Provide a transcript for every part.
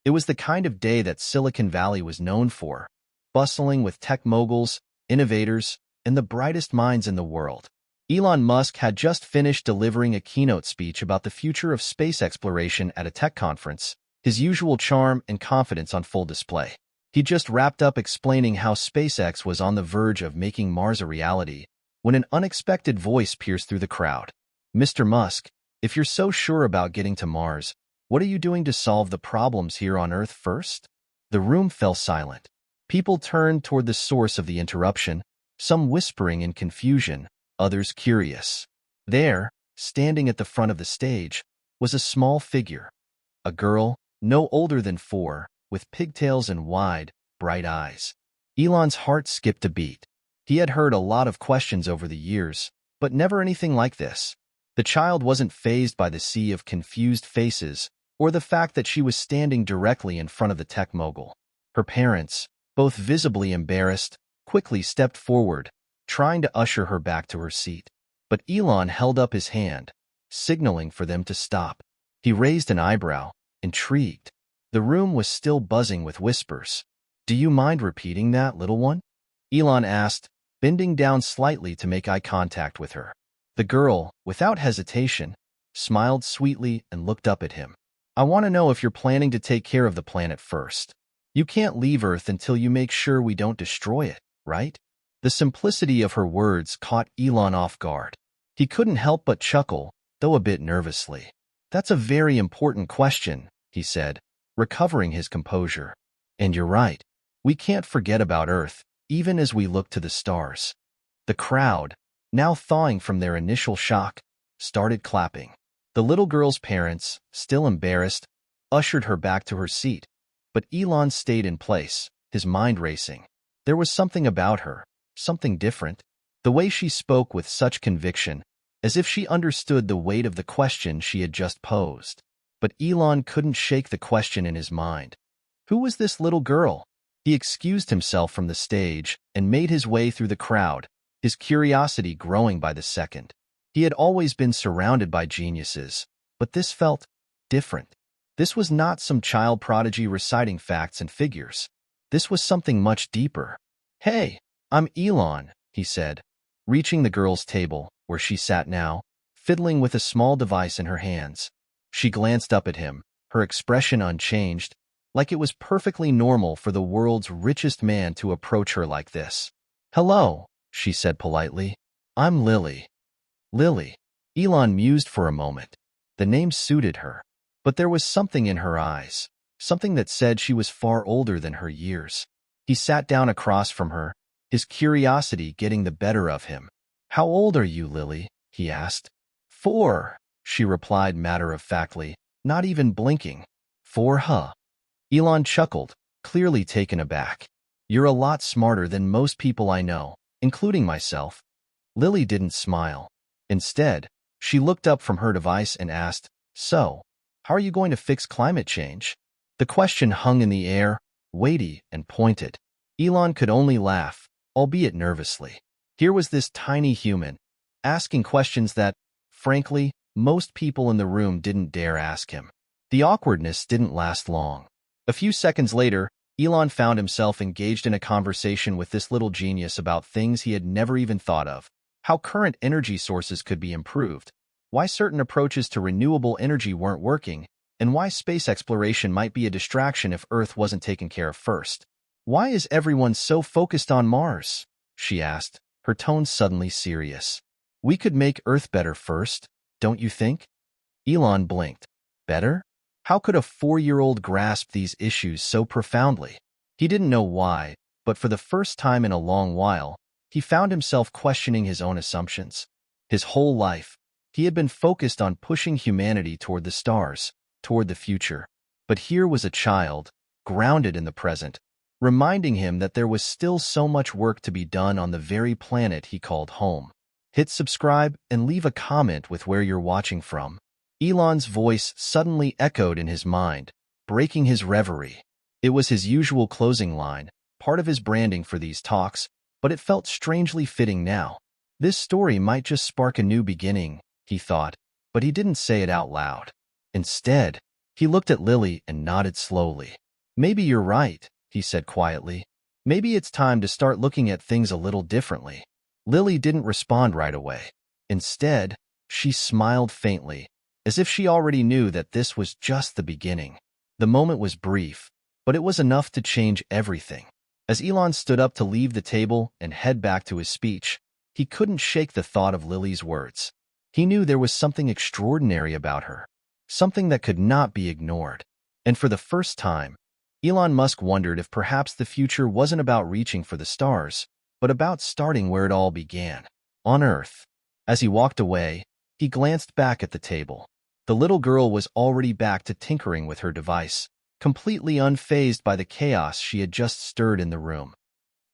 It was the kind of day that Silicon Valley was known for, bustling with tech moguls, innovators, and the brightest minds in the world. Elon Musk had just finished delivering a keynote speech about the future of space exploration at a tech conference, his usual charm and confidence on full display. He just wrapped up explaining how SpaceX was on the verge of making Mars a reality when an unexpected voice pierced through the crowd. "Mr. Musk, if you're so sure about getting to Mars, what are you doing to solve the problems here on Earth first?" The room fell silent. People turned toward the source of the interruption, some whispering in confusion, others curious. There, standing at the front of the stage, was a small figure. A girl, no older than 4, with pigtails and wide, bright eyes. Elon's heart skipped a beat. He had heard a lot of questions over the years, but never anything like this. The child wasn't fazed by the sea of confused faces or the fact that she was standing directly in front of the tech mogul. Her parents, both visibly embarrassed, quickly stepped forward, trying to usher her back to her seat. But Elon held up his hand, signaling for them to stop. He raised an eyebrow, intrigued. The room was still buzzing with whispers. "Do you mind repeating that, little one?" Elon asked, bending down slightly to make eye contact with her. The girl, without hesitation, smiled sweetly and looked up at him. "I want to know if you're planning to take care of the planet first. You can't leave Earth until you make sure we don't destroy it, right?" The simplicity of her words caught Elon off guard. He couldn't help but chuckle, though a bit nervously. "That's a very important question," he said, recovering his composure. "And you're right. We can't forget about Earth, even as we look to the stars." The crowd, now thawing from their initial shock, started clapping. The little girl's parents, still embarrassed, ushered her back to her seat, but Elon stayed in place, his mind racing. There was something about her, something different. The way she spoke with such conviction, as if she understood the weight of the question she had just posed. But Elon couldn't shake the question in his mind. Who was this little girl? He excused himself from the stage and made his way through the crowd, his curiosity growing by the second. He had always been surrounded by geniuses, but this felt different. This was not some child prodigy reciting facts and figures. This was something much deeper. "Hey, I'm Elon," he said, reaching the girl's table, where she sat now, fiddling with a small device in her hands. She glanced up at him, her expression unchanged, like it was perfectly normal for the world's richest man to approach her like this. "Hello," she said politely. "I'm Lily." Lily. Elon mused for a moment. The name suited her, but there was something in her eyes, something that said she was far older than her years. He sat down across from her, his curiosity getting the better of him. "How old are you, Lily?" he asked. 4, she replied matter-of-factly, not even blinking. 4, huh? Elon chuckled, clearly taken aback. "You're a lot smarter than most people I know, including myself." Lily didn't smile. Instead, she looked up from her device and asked, "So, how are you going to fix climate change?" The question hung in the air, weighty and pointed. Elon could only laugh, albeit nervously. Here was this tiny human, asking questions that, frankly, most people in the room didn't dare ask him. The awkwardness didn't last long. A few seconds later, Elon found himself engaged in a conversation with this little genius about things he had never even thought of. How current energy sources could be improved, why certain approaches to renewable energy weren't working, and why space exploration might be a distraction if Earth wasn't taken care of first. "Why is everyone so focused on Mars?" she asked, her tone suddenly serious. "We could make Earth better first, don't you think?" Elon blinked. Better? How could a 4-year-old grasp these issues so profoundly? He didn't know why, but for the first time in a long while, he found himself questioning his own assumptions. His whole life, he had been focused on pushing humanity toward the stars, toward the future. But here was a child, grounded in the present, reminding him that there was still so much work to be done on the very planet he called home. Hit subscribe and leave a comment with where you're watching from. Elon's voice suddenly echoed in his mind, breaking his reverie. It was his usual closing line, part of his branding for these talks, but it felt strangely fitting now. This story might just spark a new beginning, he thought, but he didn't say it out loud. Instead, He looked at Lily and nodded slowly. Maybe you're right, he said quietly. Maybe it's time to start looking at things a little differently. Lily didn't respond right away. Instead, she smiled faintly, as if she already knew that this was just the beginning. The moment was brief, but it was enough to change everything. As Elon stood up to leave the table and head back to his speech, he couldn't shake the thought of Lily's words. He knew there was something extraordinary about her, something that could not be ignored. And for the first time, Elon Musk wondered if perhaps the future wasn't about reaching for the stars, but about starting where it all began, on Earth. As he walked away, he glanced back at the table. The little girl was already back to tinkering with her device, completely unfazed by the chaos she had just stirred in the room.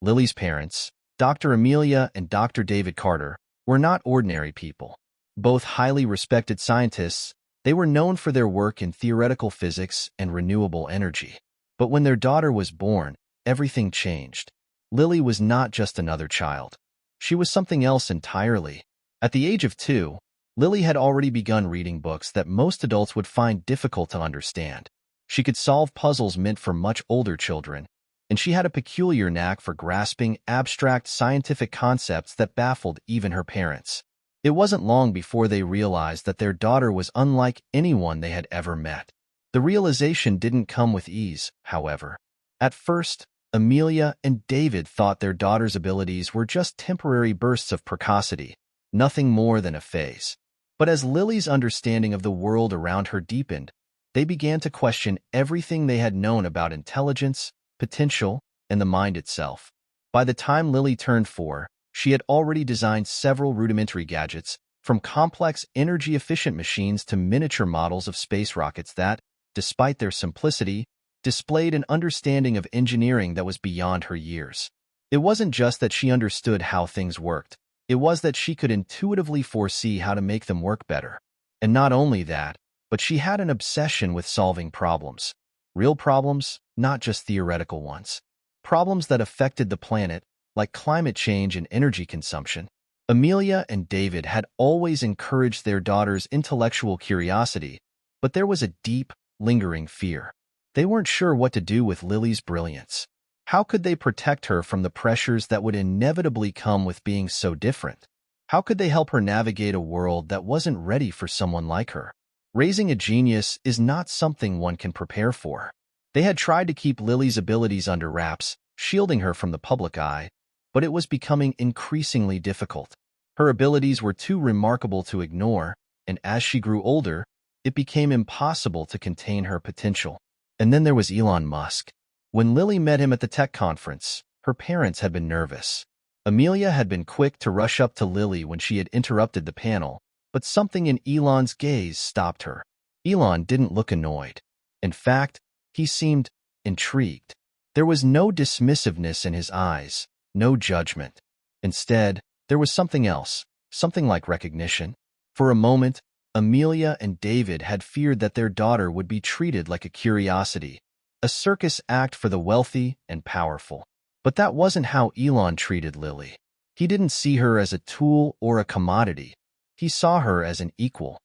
Lily's parents, Dr. Amelia and Dr. David Carter, were not ordinary people. Both highly respected scientists, they were known for their work in theoretical physics and renewable energy. But when their daughter was born, everything changed. Lily was not just another child. She was something else entirely. At the age of 2, Lily had already begun reading books that most adults would find difficult to understand. She could solve puzzles meant for much older children, and she had a peculiar knack for grasping abstract scientific concepts that baffled even her parents. It wasn't long before they realized that their daughter was unlike anyone they had ever met. The realization didn't come with ease, however. At first, Amelia and David thought their daughter's abilities were just temporary bursts of precocity, nothing more than a phase. But as Lily's understanding of the world around her deepened, they began to question everything they had known about intelligence, potential, and the mind itself. By the time Lily turned 4, she had already designed several rudimentary gadgets, from complex energy-efficient machines to miniature models of space rockets that, despite their simplicity, displayed an understanding of engineering that was beyond her years. It wasn't just that she understood how things worked, it was that she could intuitively foresee how to make them work better. And not only that, but she had an obsession with solving problems. Real problems, not just theoretical ones. Problems that affected the planet, like climate change and energy consumption. Amelia and David had always encouraged their daughter's intellectual curiosity, but there was a deep, lingering fear. They weren't sure what to do with Lily's brilliance. How could they protect her from the pressures that would inevitably come with being so different? How could they help her navigate a world that wasn't ready for someone like her? Raising a genius is not something one can prepare for. They had tried to keep Lily's abilities under wraps, shielding her from the public eye, but it was becoming increasingly difficult. Her abilities were too remarkable to ignore, and as she grew older, it became impossible to contain her potential. And then there was Elon Musk. When Lily met him at the tech conference, her parents had been nervous. Amelia had been quick to rush up to Lily when she had interrupted the panel, but something in Elon's gaze stopped her. Elon didn't look annoyed. In fact, he seemed intrigued. There was no dismissiveness in his eyes, no judgment. Instead, there was something else, something like recognition. For a moment, Amelia and David had feared that their daughter would be treated like a curiosity, a circus act for the wealthy and powerful. But that wasn't how Elon treated Lily. He didn't see her as a tool or a commodity. He saw her as an equal.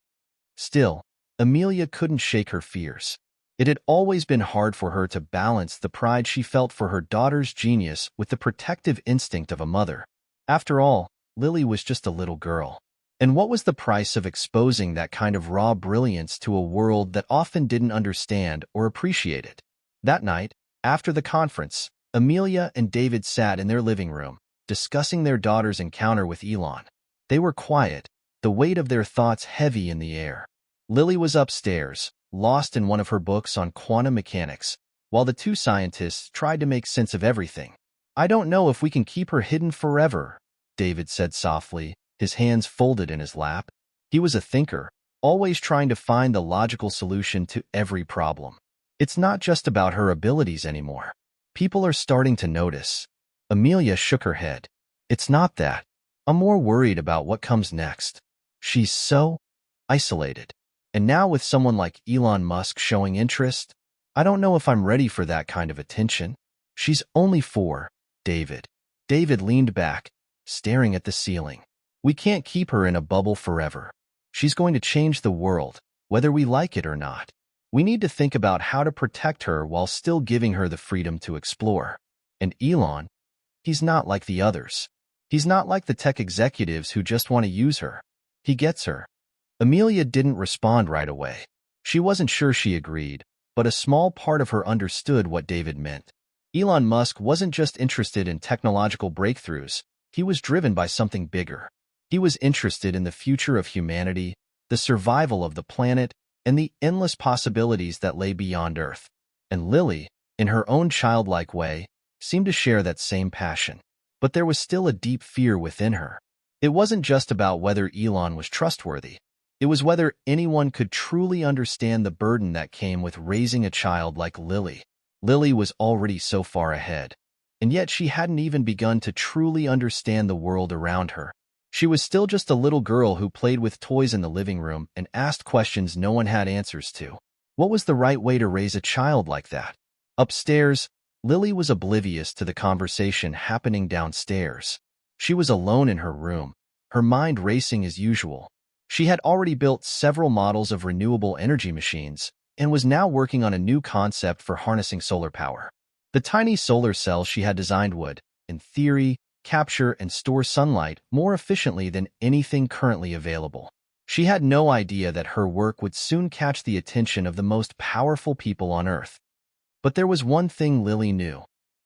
Still, Amelia couldn't shake her fears. It had always been hard for her to balance the pride she felt for her daughter's genius with the protective instinct of a mother. After all, Lily was just a little girl. And what was the price of exposing that kind of raw brilliance to a world that often didn't understand or appreciate it? That night, after the conference, Amelia and David sat in their living room, discussing their daughter's encounter with Elon. They were quiet, the weight of their thoughts heavy in the air. Lily was upstairs, lost in one of her books on quantum mechanics, while the two scientists tried to make sense of everything. "I don't know if we can keep her hidden forever," David said softly, his hands folded in his lap. He was a thinker, always trying to find the logical solution to every problem. "It's not just about her abilities anymore. People are starting to notice." Amelia shook her head. "It's not that. I'm more worried about what comes next. She's so isolated. And now with someone like Elon Musk showing interest, I don't know if I'm ready for that kind of attention." "She's only 4, David." David leaned back, staring at the ceiling. "We can't keep her in a bubble forever. She's going to change the world, whether we like it or not. We need to think about how to protect her while still giving her the freedom to explore. And Elon, he's not like the others. He's not like the tech executives who just want to use her. He gets her. Amelia didn't respond right away. She wasn't sure she agreed, but a small part of her understood what David meant. Elon Musk wasn't just interested in technological breakthroughs. He was driven by something bigger. He was interested in the future of humanity, the survival of the planet, and the endless possibilities that lay beyond Earth. And Lily, in her own childlike way, seemed to share that same passion. But there was still a deep fear within her. It wasn't just about whether Elon was trustworthy. It was whether anyone could truly understand the burden that came with raising a child like Lily. Lily was already so far ahead, and yet she hadn't even begun to truly understand the world around her. She was still just a little girl who played with toys in the living room and asked questions no one had answers to. What was the right way to raise a child like that? Upstairs, Lily was oblivious to the conversation happening downstairs. She was alone in her room, her mind racing as usual. She had already built several models of renewable energy machines and was now working on a new concept for harnessing solar power. The tiny solar cells she had designed would, in theory, capture and store sunlight more efficiently than anything currently available. She had no idea that her work would soon catch the attention of the most powerful people on Earth. But there was one thing Lily knew.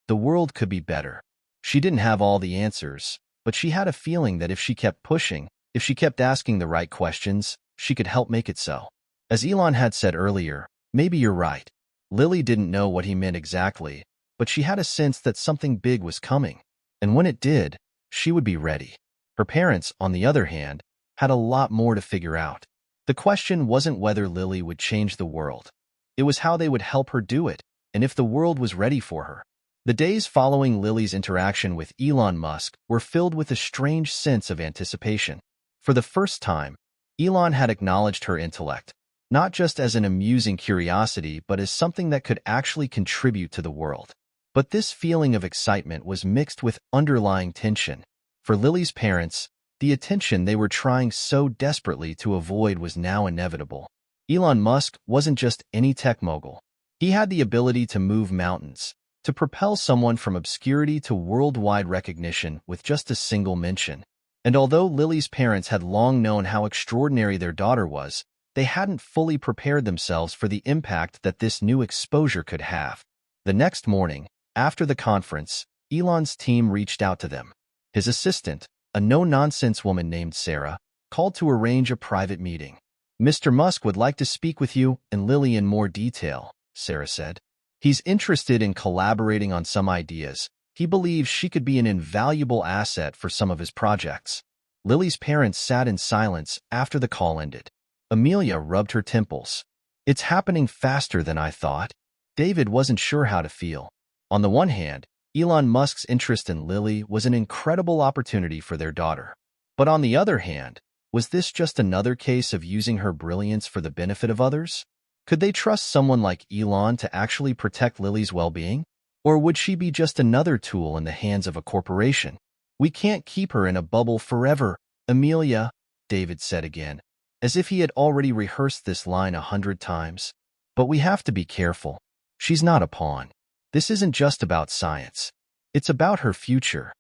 The world could be better. She didn't have all the answers, but she had a feeling that if she kept pushing, if she kept asking the right questions, she could help make it so. As Elon had said earlier, maybe you're right. Lily didn't know what he meant exactly, but she had a sense that something big was coming. And when it did, she would be ready. Her parents, on the other hand, had a lot more to figure out. The question wasn't whether Lily would change the world. It was how they would help her do it, and if the world was ready for her. The days following Lily's interaction with Elon Musk were filled with a strange sense of anticipation. For the first time, Elon had acknowledged her intellect, not just as an amusing curiosity, but as something that could actually contribute to the world. But this feeling of excitement was mixed with underlying tension. For Lily's parents, the attention they were trying so desperately to avoid was now inevitable. Elon Musk wasn't just any tech mogul. He had the ability to move mountains, to propel someone from obscurity to worldwide recognition with just a single mention. And although Lily's parents had long known how extraordinary their daughter was, they hadn't fully prepared themselves for the impact that this new exposure could have. The next morning, after the conference, Elon's team reached out to them. His assistant, a no-nonsense woman named Sarah, called to arrange a private meeting. "Mr. Musk would like to speak with you and Lily in more detail," Sarah said. "He's interested in collaborating on some ideas. He believes she could be an invaluable asset for some of his projects." Lily's parents sat in silence after the call ended. Amelia rubbed her temples. "It's happening faster than I thought." David wasn't sure how to feel. On the one hand, Elon Musk's interest in Lily was an incredible opportunity for their daughter. But on the other hand, was this just another case of using her brilliance for the benefit of others? Could they trust someone like Elon to actually protect Lily's well-being? Or would she be just another tool in the hands of a corporation? "We can't keep her in a bubble forever, Amelia," David said again, as if he had already rehearsed this line 100 times. "But we have to be careful. She's not a pawn. This isn't just about science. It's about her future."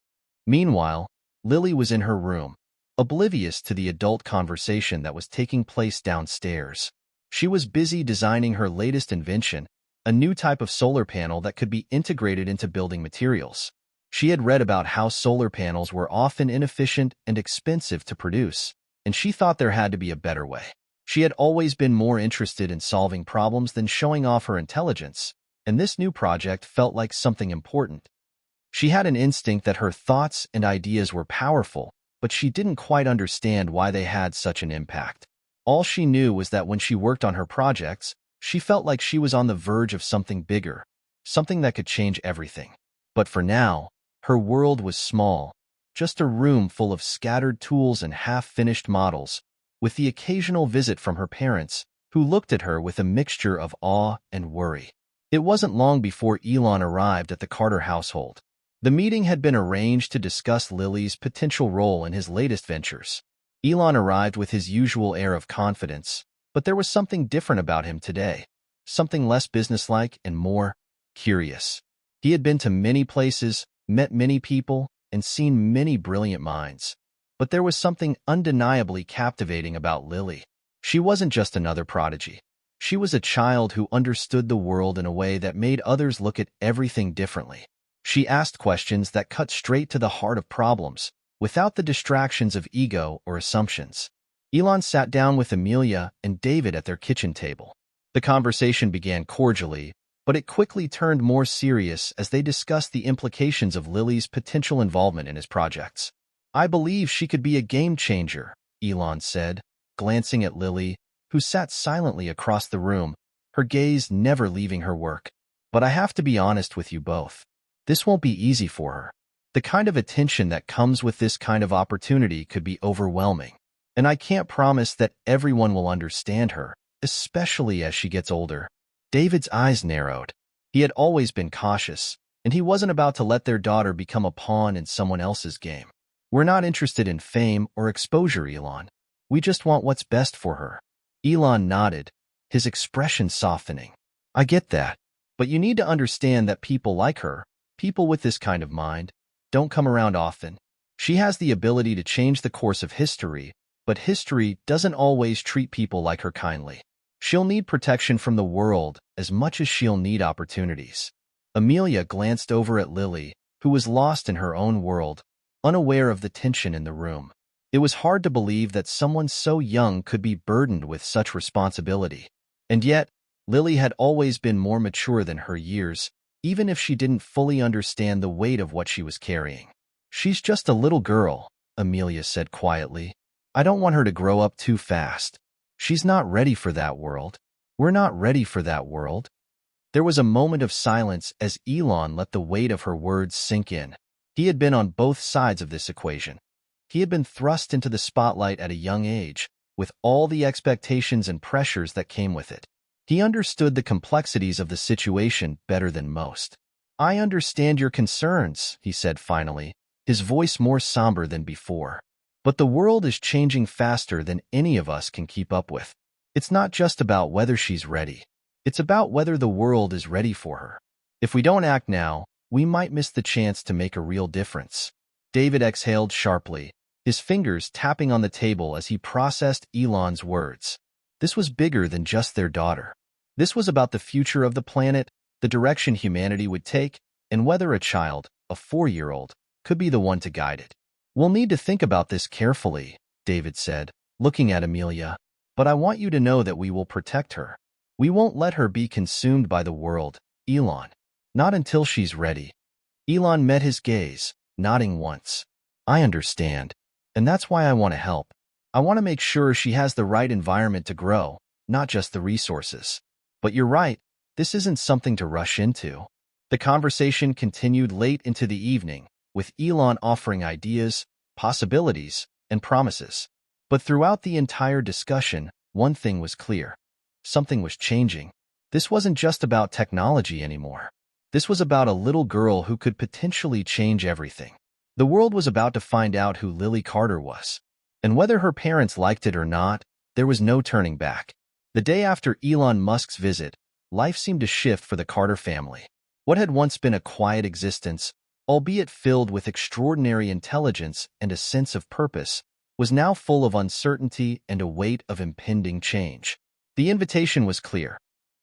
Meanwhile, Lily was in her room, oblivious to the adult conversation that was taking place downstairs. She was busy designing her latest invention, a new type of solar panel that could be integrated into building materials. She had read about how solar panels were often inefficient and expensive to produce, and she thought there had to be a better way. She had always been more interested in solving problems than showing off her intelligence, and this new project felt like something important. She had an instinct that her thoughts and ideas were powerful, but she didn't quite understand why they had such an impact. All she knew was that when she worked on her projects, she felt like she was on the verge of something bigger, something that could change everything. But for now, her world was small, just a room full of scattered tools and half-finished models, with the occasional visit from her parents, who looked at her with a mixture of awe and worry. It wasn't long before Elon arrived at the Carter household. The meeting had been arranged to discuss Lily's potential role in his latest ventures. Elon arrived with his usual air of confidence, but there was something different about him today. something less businesslike and more curious. He had been to many places, met many people, and seen many brilliant minds. But there was something undeniably captivating about Lily. She wasn't just another prodigy. She was a child who understood the world in a way that made others look at everything differently. She asked questions that cut straight to the heart of problems, without the distractions of ego or assumptions. Elon sat down with Amelia and David at their kitchen table. The conversation began cordially, but it quickly turned more serious as they discussed the implications of Lily's potential involvement in his projects. "I believe she could be a game changer," Elon said, glancing at Lily, who sat silently across the room, her gaze never leaving her work. "But I have to be honest with you both. This won't be easy for her. The kind of attention that comes with this kind of opportunity could be overwhelming. And I can't promise that everyone will understand her, especially as she gets older." David's eyes narrowed. He had always been cautious, and he wasn't about to let their daughter become a pawn in someone else's game. "We're not interested in fame or exposure, Elon. We just want what's best for her." Elon nodded, his expression softening. "I get that, but you need to understand that people like her, people with this kind of mind, don't come around often. She has the ability to change the course of history, but history doesn't always treat people like her kindly. She'll need protection from the world as much as she'll need opportunities." Amelia glanced over at Lily, who was lost in her own world, unaware of the tension in the room. It was hard to believe that someone so young could be burdened with such responsibility. And yet, Lily had always been more mature than her years, even if she didn't fully understand the weight of what she was carrying. "She's just a little girl," Amelia said quietly. "I don't want her to grow up too fast. She's not ready for that world. We're not ready for that world." There was a moment of silence as Elon let the weight of her words sink in. He had been on both sides of this equation. He had been thrust into the spotlight at a young age, with all the expectations and pressures that came with it. He understood the complexities of the situation better than most. "I understand your concerns," he said finally, his voice more somber than before. "But the world is changing faster than any of us can keep up with. It's not just about whether she's ready. It's about whether the world is ready for her. If we don't act now, we might miss the chance to make a real difference." David exhaled sharply, his fingers tapping on the table as he processed Elon's words. This was bigger than just their daughter. This was about the future of the planet, the direction humanity would take, and whether a child, a 4-year-old, could be the one to guide it. "We'll need to think about this carefully," David said, looking at Amelia. "But I want you to know that we will protect her. We won't let her be consumed by the world, Elon. Not until she's ready." Elon met his gaze, nodding once. "I understand. And that's why I want to help. I want to make sure she has the right environment to grow, not just the resources. But you're right, this isn't something to rush into." The conversation continued late into the evening, with Elon offering ideas, possibilities, and promises. But throughout the entire discussion, one thing was clear. Something was changing. This wasn't just about technology anymore. This was about a little girl who could potentially change everything. The world was about to find out who Lily Carter was. And whether her parents liked it or not, there was no turning back. The day after Elon Musk's visit, life seemed to shift for the Carter family. What had once been a quiet existence, albeit filled with extraordinary intelligence and a sense of purpose, was now full of uncertainty and a weight of impending change. The invitation was clear.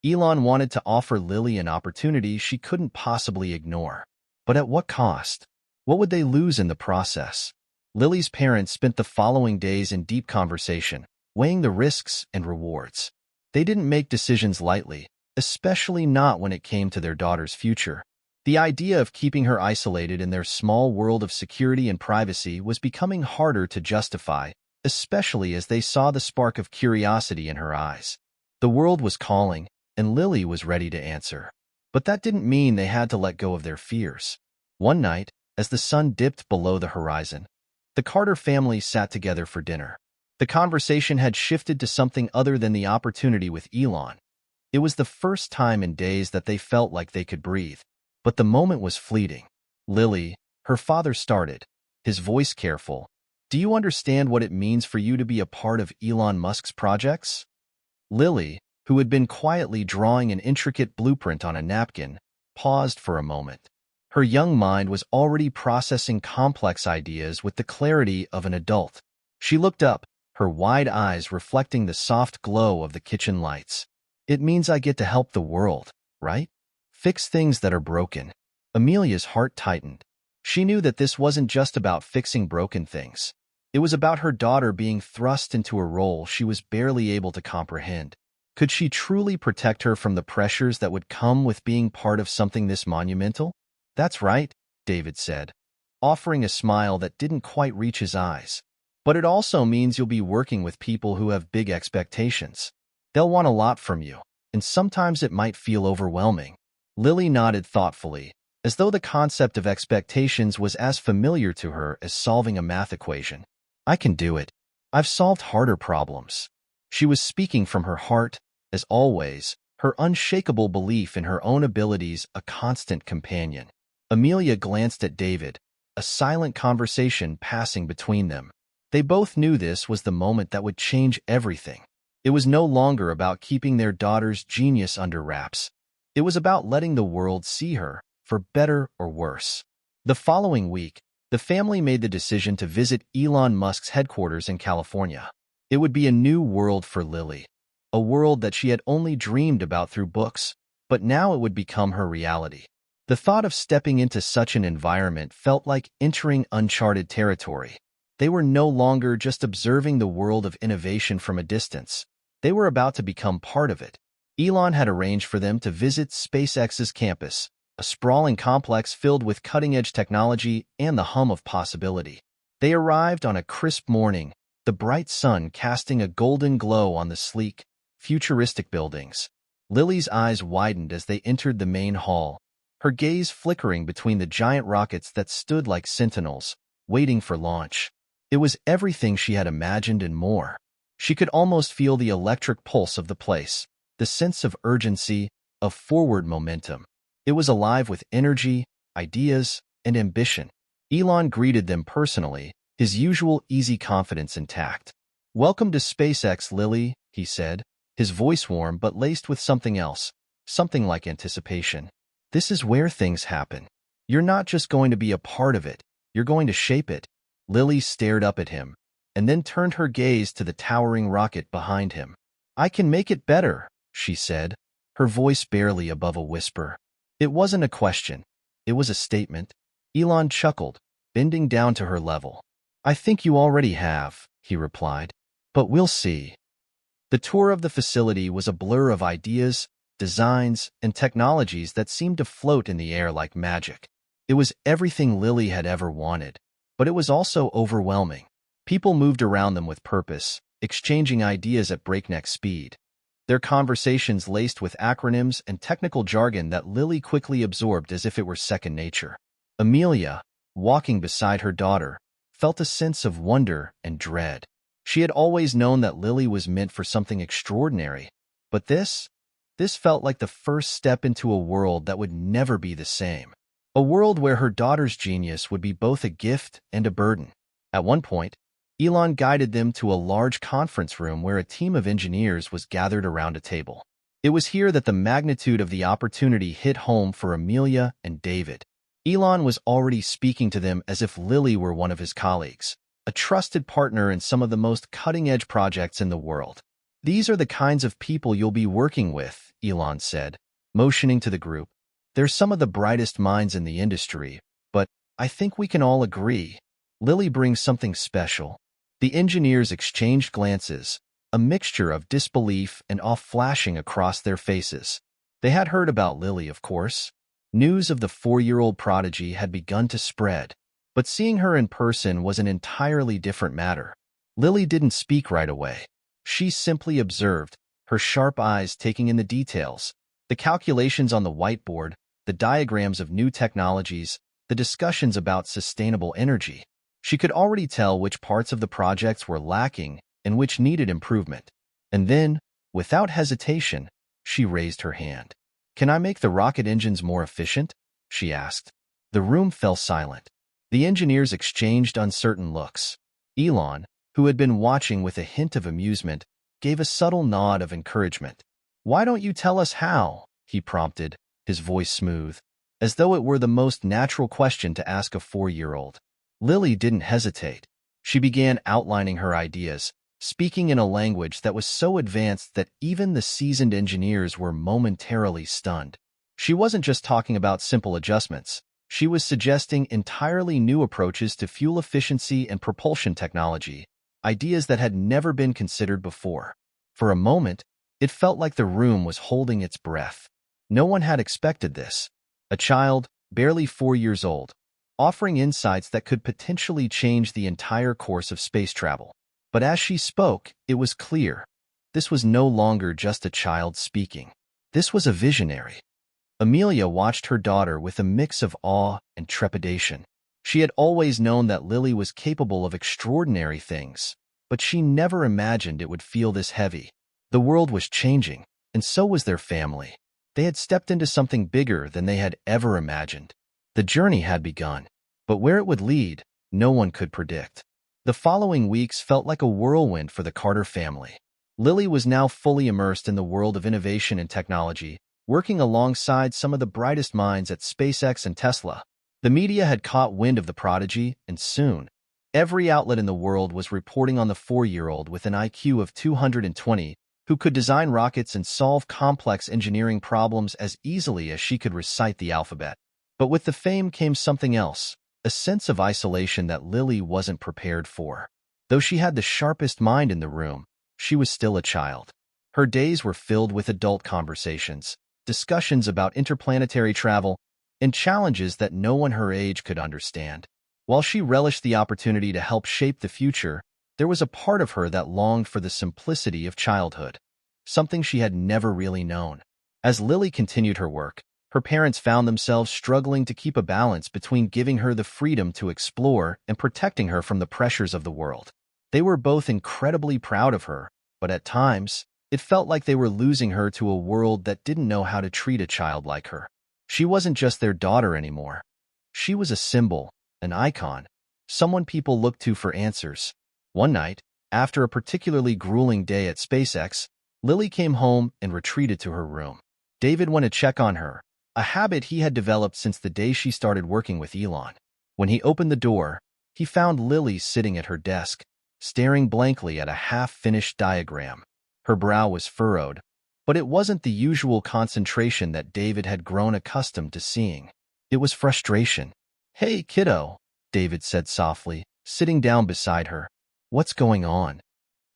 Elon wanted to offer Lily an opportunity she couldn't possibly ignore. But at what cost? What would they lose in the process? Lily's parents spent the following days in deep conversation, weighing the risks and rewards. They didn't make decisions lightly, especially not when it came to their daughter's future. The idea of keeping her isolated in their small world of security and privacy was becoming harder to justify, especially as they saw the spark of curiosity in her eyes. The world was calling, and Lily was ready to answer. But that didn't mean they had to let go of their fears. One night, as the sun dipped below the horizon, the Carter family sat together for dinner. The conversation had shifted to something other than the opportunity with Elon. It was the first time in days that they felt like they could breathe. But the moment was fleeting. "Lily," her father started, his voice careful, "do you understand what it means for you to be a part of Elon Musk's projects?" Lily, who had been quietly drawing an intricate blueprint on a napkin, paused for a moment. Her young mind was already processing complex ideas with the clarity of an adult. She looked up, her wide eyes reflecting the soft glow of the kitchen lights. It means I get to help the world, right? Fix things that are broken. Amelia's heart tightened. She knew that this wasn't just about fixing broken things. It was about her daughter being thrust into a role she was barely able to comprehend. Could she truly protect her from the pressures that would come with being part of something this monumental? That's right, David said, offering a smile that didn't quite reach his eyes. But it also means you'll be working with people who have big expectations. They'll want a lot from you, and sometimes it might feel overwhelming. Lily nodded thoughtfully, as though the concept of expectations was as familiar to her as solving a math equation. I can do it. I've solved harder problems. She was speaking from her heart, as always, her unshakable belief in her own abilities a constant companion. Amelia glanced at David, a silent conversation passing between them. They both knew this was the moment that would change everything. It was no longer about keeping their daughter's genius under wraps. It was about letting the world see her, for better or worse. The following week, the family made the decision to visit Elon Musk's headquarters in California. It would be a new world for Lily, a world that she had only dreamed about through books, but now it would become her reality. The thought of stepping into such an environment felt like entering uncharted territory. They were no longer just observing the world of innovation from a distance. They were about to become part of it. Elon had arranged for them to visit SpaceX's campus, a sprawling complex filled with cutting-edge technology and the hum of possibility. They arrived on a crisp morning, the bright sun casting a golden glow on the sleek, futuristic buildings. Lily's eyes widened as they entered the main hall, her gaze flickering between the giant rockets that stood like sentinels, waiting for launch. It was everything she had imagined and more. She could almost feel the electric pulse of the place, the sense of urgency, of forward momentum. It was alive with energy, ideas, and ambition. Elon greeted them personally, his usual easy confidence intact. "Welcome to SpaceX, Lily," he said, his voice warm but laced with something else, something like anticipation. "This is where things happen. You're not just going to be a part of it, you're going to shape it." Lily stared up at him, and then turned her gaze to the towering rocket behind him. "I can make it better," she said, her voice barely above a whisper. It wasn't a question. It was a statement. Elon chuckled, bending down to her level. "I think you already have," he replied. "But we'll see." The tour of the facility was a blur of ideas, designs, and technologies that seemed to float in the air like magic. It was everything Lily had ever wanted, but it was also overwhelming. People moved around them with purpose, exchanging ideas at breakneck speed. Their conversations laced with acronyms and technical jargon that Lily quickly absorbed as if it were second nature. Amelia, walking beside her daughter, felt a sense of wonder and dread. She had always known that Lily was meant for something extraordinary, but this felt like the first step into a world that would never be the same. A world where her daughter's genius would be both a gift and a burden. At one point, Elon guided them to a large conference room where a team of engineers was gathered around a table. It was here that the magnitude of the opportunity hit home for Amelia and David. Elon was already speaking to them as if Lily were one of his colleagues, a trusted partner in some of the most cutting-edge projects in the world. "These are the kinds of people you'll be working with," Elon said, motioning to the group. "They're some of the brightest minds in the industry, but I think we can all agree, Lily brings something special." The engineers exchanged glances, a mixture of disbelief and awe flashing across their faces. They had heard about Lily, of course. News of the 4-year-old prodigy had begun to spread, but seeing her in person was an entirely different matter. Lily didn't speak right away. She simply observed, her sharp eyes taking in the details, the calculations on the whiteboard, the diagrams of new technologies, the discussions about sustainable energy. She could already tell which parts of the projects were lacking and which needed improvement. And then, without hesitation, she raised her hand. "Can I make the rocket engines more efficient?" she asked. The room fell silent. The engineers exchanged uncertain looks. Elon, who had been watching with a hint of amusement, gave a subtle nod of encouragement. "Why don't you tell us how?" he prompted, his voice smooth, as though it were the most natural question to ask a 4-year-old. Lily didn't hesitate. She began outlining her ideas, speaking in a language that was so advanced that even the seasoned engineers were momentarily stunned. She wasn't just talking about simple adjustments. She was suggesting entirely new approaches to fuel efficiency and propulsion technology, ideas that had never been considered before. For a moment, it felt like the room was holding its breath. No one had expected this. A child, barely 4 years old, offering insights that could potentially change the entire course of space travel. But as she spoke, it was clear. This was no longer just a child speaking. This was a visionary. Amelia watched her daughter with a mix of awe and trepidation. She had always known that Lily was capable of extraordinary things, but she never imagined it would feel this heavy. The world was changing, and so was their family. They had stepped into something bigger than they had ever imagined. The journey had begun, but where it would lead, no one could predict. The following weeks felt like a whirlwind for the Carter family. Lily was now fully immersed in the world of innovation and technology, working alongside some of the brightest minds at SpaceX and Tesla. The media had caught wind of the prodigy, and soon, every outlet in the world was reporting on the 4-year-old with an IQ of 220 who could design rockets and solve complex engineering problems as easily as she could recite the alphabet. But with the fame came something else, a sense of isolation that Lily wasn't prepared for. Though she had the sharpest mind in the room, she was still a child. Her days were filled with adult conversations, discussions about interplanetary travel, and challenges that no one her age could understand. While she relished the opportunity to help shape the future, there was a part of her that longed for the simplicity of childhood, something she had never really known. As Lily continued her work, her parents found themselves struggling to keep a balance between giving her the freedom to explore and protecting her from the pressures of the world. They were both incredibly proud of her, but at times, it felt like they were losing her to a world that didn't know how to treat a child like her. She wasn't just their daughter anymore. She was a symbol, an icon, someone people looked to for answers. One night, after a particularly grueling day at SpaceX, Lily came home and retreated to her room. David went to check on her, a habit he had developed since the day she started working with Elon. When he opened the door, he found Lily sitting at her desk, staring blankly at a half-finished diagram. Her brow was furrowed, but it wasn't the usual concentration that David had grown accustomed to seeing. It was frustration. "Hey, kiddo," David said softly, sitting down beside her. "What's going on?"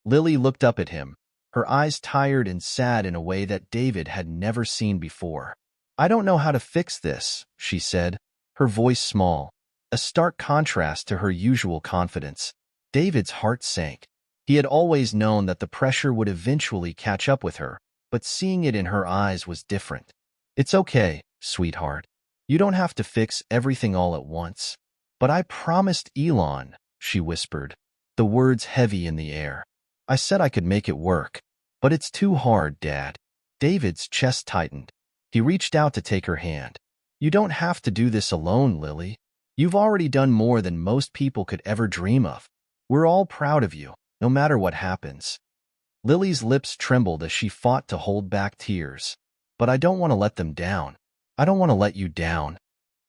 Lily looked up at him, her eyes tired and sad in a way that David had never seen before. "I don't know how to fix this," she said, her voice small, a stark contrast to her usual confidence. David's heart sank. He had always known that the pressure would eventually catch up with her, but seeing it in her eyes was different. "It's okay, sweetheart. You don't have to fix everything all at once." "But I promised Elon," she whispered, the words heavy in the air. "I said I could make it work." "But it's too hard, Dad." David's chest tightened. He reached out to take her hand. "You don't have to do this alone, Lily. You've already done more than most people could ever dream of. We're all proud of you, no matter what happens." Lily's lips trembled as she fought to hold back tears. "But I don't want to let them down. I don't want to let you down."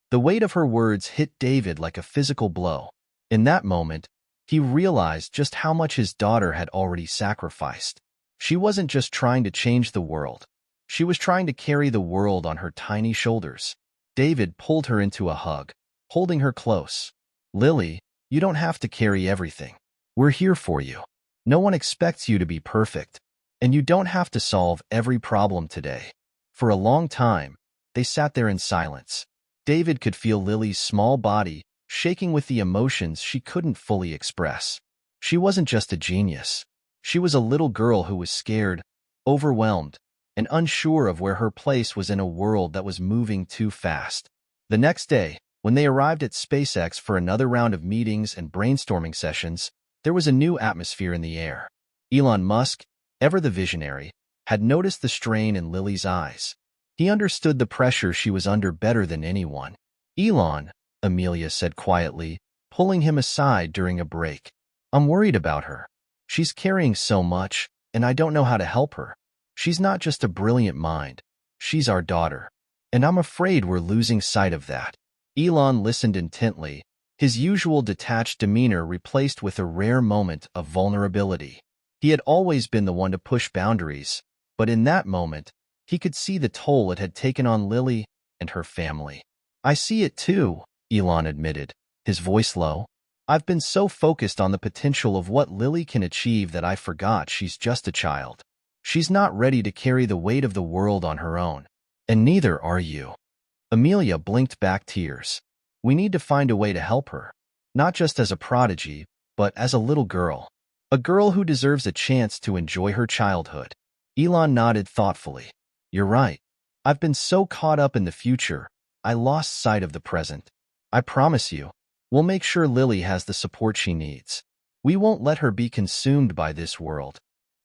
The weight of her words hit David like a physical blow. In that moment, he realized just how much his daughter had already sacrificed. She wasn't just trying to change the world. She was trying to carry the world on her tiny shoulders. David pulled her into a hug, holding her close. "Lily, you don't have to carry everything. We're here for you. No one expects you to be perfect, and you don't have to solve every problem today." For a long time, they sat there in silence. David could feel Lily's small body shaking with the emotions she couldn't fully express. She wasn't just a genius. She was a little girl who was scared, overwhelmed, and unsure of where her place was in a world that was moving too fast. The next day, when they arrived at SpaceX for another round of meetings and brainstorming sessions, there was a new atmosphere in the air. Elon Musk, ever the visionary, had noticed the strain in Lily's eyes. He understood the pressure she was under better than anyone. "Elon," Amelia said quietly, pulling him aside during a break. "I'm worried about her. She's carrying so much, and I don't know how to help her." She's not just a brilliant mind. She's our daughter. And I'm afraid we're losing sight of that. Elon listened intently, his usual detached demeanor replaced with a rare moment of vulnerability. He had always been the one to push boundaries, but in that moment, he could see the toll it had taken on Lily and her family. I see it too, Elon admitted, his voice low. I've been so focused on the potential of what Lily can achieve that I forgot she's just a child. She's not ready to carry the weight of the world on her own. And neither are you. Amelia blinked back tears. We need to find a way to help her. Not just as a prodigy, but as a little girl. A girl who deserves a chance to enjoy her childhood. Elon nodded thoughtfully. You're right. I've been so caught up in the future, I lost sight of the present. I promise you, we'll make sure Lily has the support she needs. We won't let her be consumed by this world.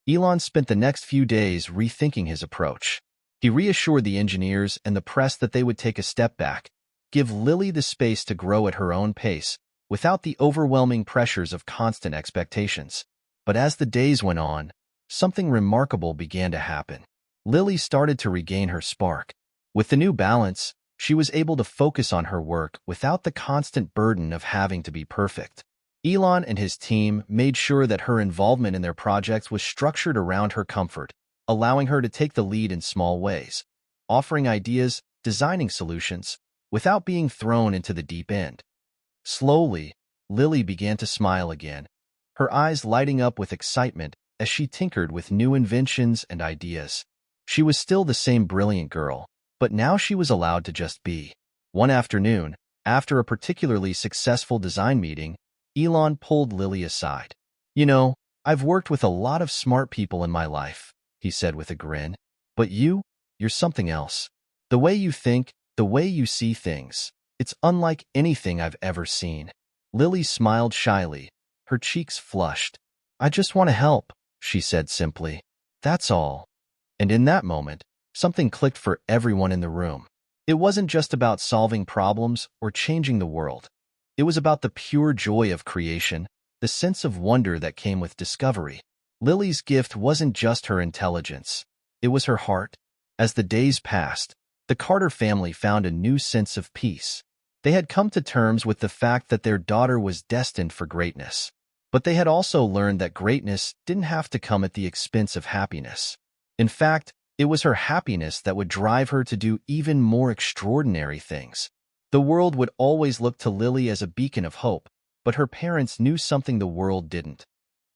Elon spent the next few days rethinking his approach. He reassured the engineers and the press that they would take a step back, give Lily the space to grow at her own pace, without the overwhelming pressures of constant expectations. But as the days went on, something remarkable began to happen. Lily started to regain her spark. With the new balance, she was able to focus on her work without the constant burden of having to be perfect. Elon and his team made sure that her involvement in their projects was structured around her comfort, allowing her to take the lead in small ways, offering ideas, designing solutions, without being thrown into the deep end. Slowly, Lily began to smile again, her eyes lighting up with excitement as she tinkered with new inventions and ideas. She was still the same brilliant girl, but now she was allowed to just be. One afternoon, after a particularly successful design meeting, Elon pulled Lily aside. You know, I've worked with a lot of smart people in my life, he said with a grin. But you're something else. The way you think, the way you see things, it's unlike anything I've ever seen. Lily smiled shyly, her cheeks flushed. I just want to help, she said simply. That's all. And in that moment, something clicked for everyone in the room. It wasn't just about solving problems or changing the world. It was about the pure joy of creation, the sense of wonder that came with discovery. Lily's gift wasn't just her intelligence. It was her heart. As the days passed, the Carter family found a new sense of peace. They had come to terms with the fact that their daughter was destined for greatness. But they had also learned that greatness didn't have to come at the expense of happiness. In fact, it was her happiness that would drive her to do even more extraordinary things. The world would always look to Lily as a beacon of hope, but her parents knew something the world didn't.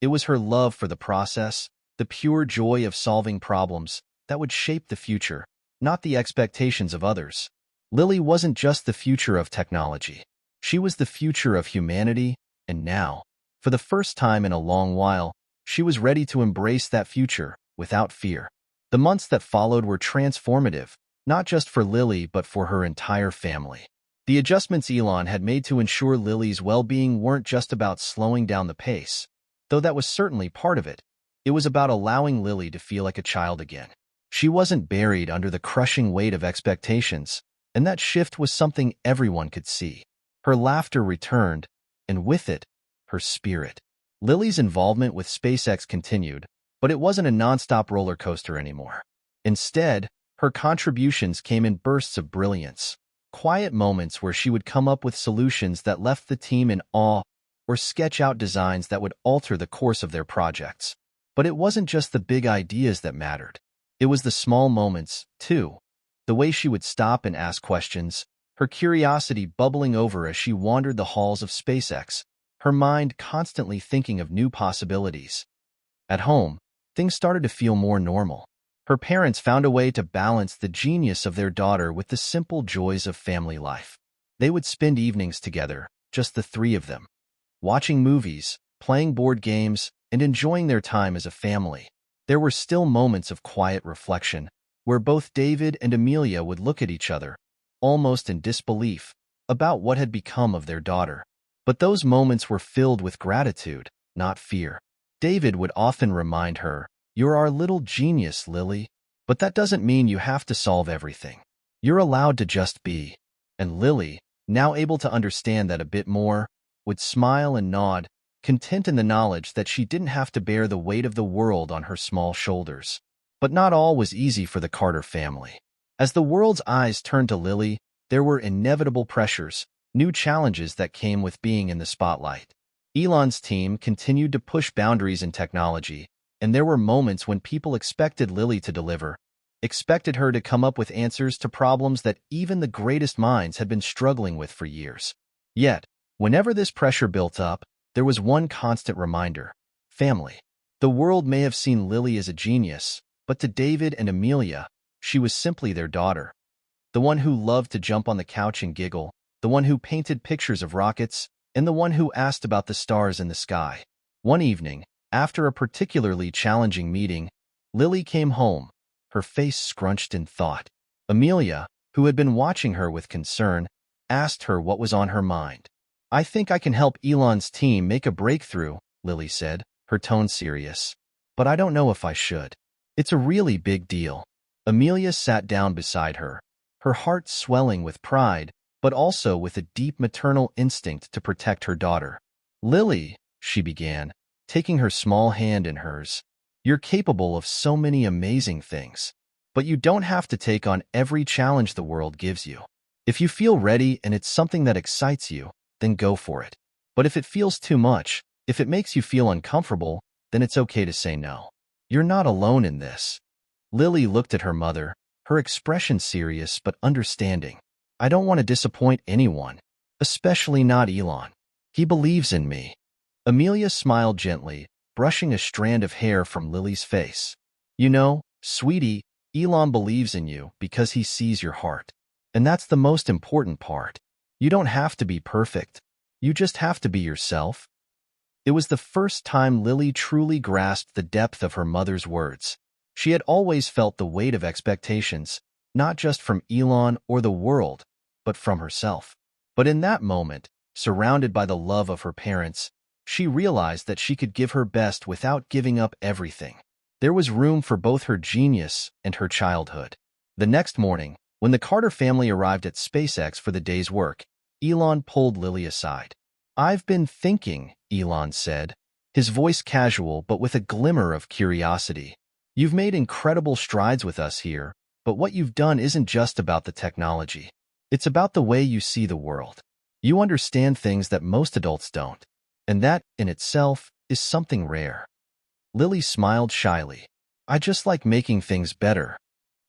It was her love for the process, the pure joy of solving problems, that would shape the future, not the expectations of others. Lily wasn't just the future of technology. She was the future of humanity, and now, for the first time in a long while, she was ready to embrace that future without fear. The months that followed were transformative, not just for Lily but for her entire family. The adjustments Elon had made to ensure Lily's well-being weren't just about slowing down the pace, though that was certainly part of it. It was about allowing Lily to feel like a child again. She wasn't buried under the crushing weight of expectations, and that shift was something everyone could see. Her laughter returned, and with it, her spirit. Lily's involvement with SpaceX continued, but it wasn't a nonstop roller coaster anymore. Instead, her contributions came in bursts of brilliance, quiet moments where she would come up with solutions that left the team in awe or sketch out designs that would alter the course of their projects. But it wasn't just the big ideas that mattered. It was the small moments, too. The way she would stop and ask questions, her curiosity bubbling over as she wandered the halls of SpaceX, her mind constantly thinking of new possibilities. At home, things started to feel more normal. Her parents found a way to balance the genius of their daughter with the simple joys of family life. They would spend evenings together, just the three of them, watching movies, playing board games, and enjoying their time as a family. There were still moments of quiet reflection, where both David and Amelia would look at each other, almost in disbelief, about what had become of their daughter. But those moments were filled with gratitude, not fear. David would often remind her, "You're our little genius, Lily, but that doesn't mean you have to solve everything. You're allowed to just be." And Lily, now able to understand that a bit more, would smile and nod, content in the knowledge that she didn't have to bear the weight of the world on her small shoulders. But not all was easy for the Carter family. As the world's eyes turned to Lily, there were inevitable pressures, new challenges that came with being in the spotlight. Elon's team continued to push boundaries in technology, and there were moments when people expected Lily to deliver, expected her to come up with answers to problems that even the greatest minds had been struggling with for years. Yet, whenever this pressure built up, there was one constant reminder: family. The world may have seen Lily as a genius, but to David and Amelia, she was simply their daughter. The one who loved to jump on the couch and giggle, the one who painted pictures of rockets, and the one who asked about the stars in the sky. One evening, after a particularly challenging meeting, Lily came home, her face scrunched in thought. Amelia, who had been watching her with concern, asked her what was on her mind. "I think I can help Elon's team make a breakthrough," Lily said, her tone serious. "But I don't know if I should. It's a really big deal." Amelia sat down beside her, her heart swelling with pride, but also with a deep maternal instinct to protect her daughter. "Lily," she began, taking her small hand in hers, "you're capable of so many amazing things. But you don't have to take on every challenge the world gives you. If you feel ready and it's something that excites you, then go for it. But if it feels too much, if it makes you feel uncomfortable, then it's okay to say no. You're not alone in this." Lily looked at her mother, her expression serious but understanding. "I don't want to disappoint anyone, especially not Elon. He believes in me." Amelia smiled gently, brushing a strand of hair from Lily's face. "You know, sweetie, Elon believes in you because he sees your heart. And that's the most important part. You don't have to be perfect. You just have to be yourself." It was the first time Lily truly grasped the depth of her mother's words. She had always felt the weight of expectations, not just from Elon or the world, but from herself. But in that moment, surrounded by the love of her parents, she realized that she could give her best without giving up everything. There was room for both her genius and her childhood. The next morning, when the Carter family arrived at SpaceX for the day's work, Elon pulled Lily aside. "I've been thinking," Elon said, his voice casual but with a glimmer of curiosity. "You've made incredible strides with us here, but what you've done isn't just about the technology. It's about the way you see the world. You understand things that most adults don't. And that, in itself, is something rare." Lily smiled shyly. "I just like making things better."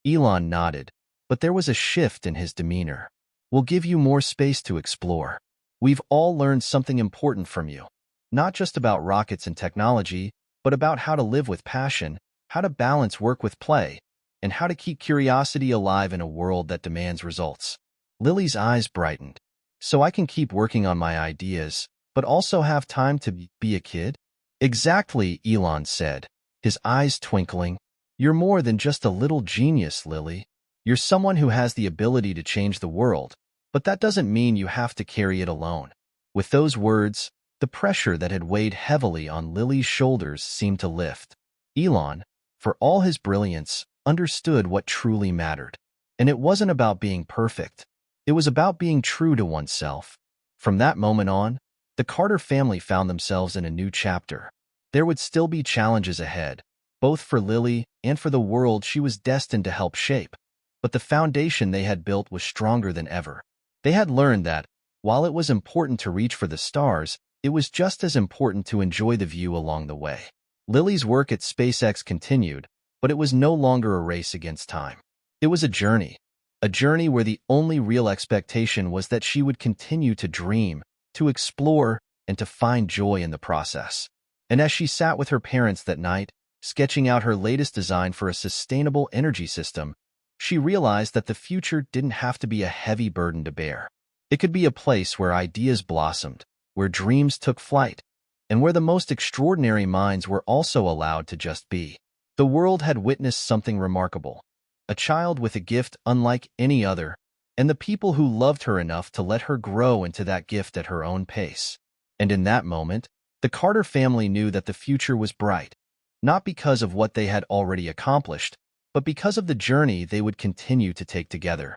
Elon nodded, but there was a shift in his demeanor. "We'll give you more space to explore. We've all learned something important from you, not just about rockets and technology, but about how to live with passion, how to balance work with play, and how to keep curiosity alive in a world that demands results." Lily's eyes brightened. "So I can keep working on my ideas, but also have time to be a kid?" "Exactly," Elon said, his eyes twinkling. "You're more than just a little genius, Lily. You're someone who has the ability to change the world, but that doesn't mean you have to carry it alone." With those words, the pressure that had weighed heavily on Lily's shoulders seemed to lift. Elon, for all his brilliance, understood what truly mattered. And it wasn't about being perfect. It was about being true to oneself. From that moment on, the Carter family found themselves in a new chapter. There would still be challenges ahead, both for Lily and for the world she was destined to help shape. But the foundation they had built was stronger than ever. They had learned that, while it was important to reach for the stars, it was just as important to enjoy the view along the way. Lily's work at SpaceX continued, but it was no longer a race against time. It was a journey where the only real expectation was that she would continue to dream, to explore, and to find joy in the process. And as she sat with her parents that night, sketching out her latest design for a sustainable energy system, she realized that the future didn't have to be a heavy burden to bear. It could be a place where ideas blossomed, where dreams took flight, and where the most extraordinary minds were also allowed to just be. The world had witnessed something remarkable, a child with a gift unlike any other, and the people who loved her enough to let her grow into that gift at her own pace. And in that moment, the Carter family knew that the future was bright, not because of what they had already accomplished, but because of the journey they would continue to take together.